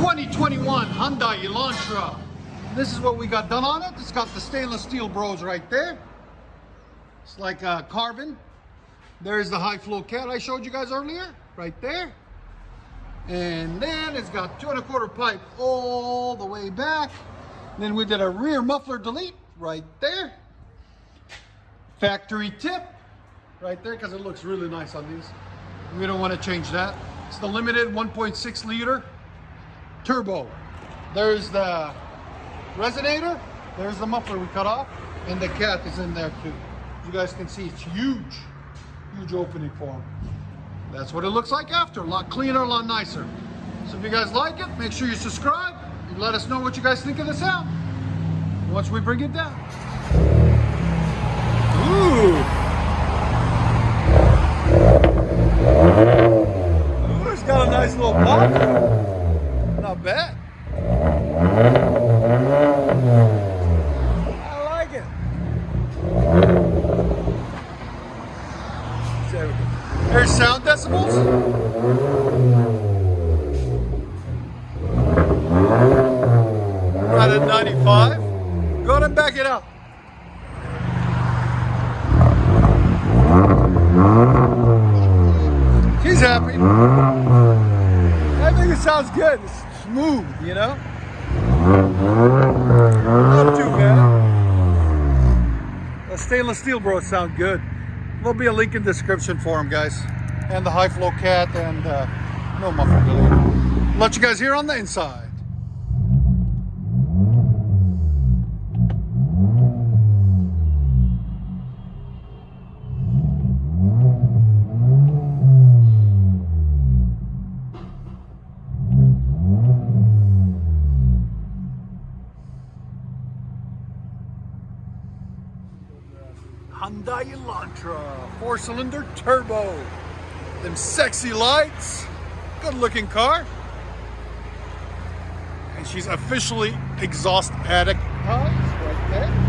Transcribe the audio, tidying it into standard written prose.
2021 Hyundai Elantra. This is what we got done on it. It's got the stainless steel bros right there. It's like carbon. There's the high flow cat I showed you guys earlier, right there. And then it's got 2 1/4 pipe all the way back. Then we did a rear muffler delete right there. Factory tip right there, because it looks really nice on these. We don't want to change that. It's the limited 1.6 liter turbo. There's the resonator. There's the muffler we cut off, and the cat is in there too. You guys can see it's huge, huge opening for them. That's what it looks like after. A lot cleaner, a lot nicer. So if you guys like it, make sure you subscribe and let us know what you guys think of the sound once we bring it down. Ooh, it's got a nice little pop. Not bad. I like it. There's sound decibels. Right at 95. Go ahead and back it up. She's happy. I think it sounds good. It's smooth, you know? Not too bad. The stainless steel bros sound good. There'll be a link in the description for them, guys. And the high flow cat and no muffler delete. Let you guys hear on the inside. Hyundai Elantra, 4-cylinder turbo. Them sexy lights. Good looking car. And she's officially exhaust addict right there.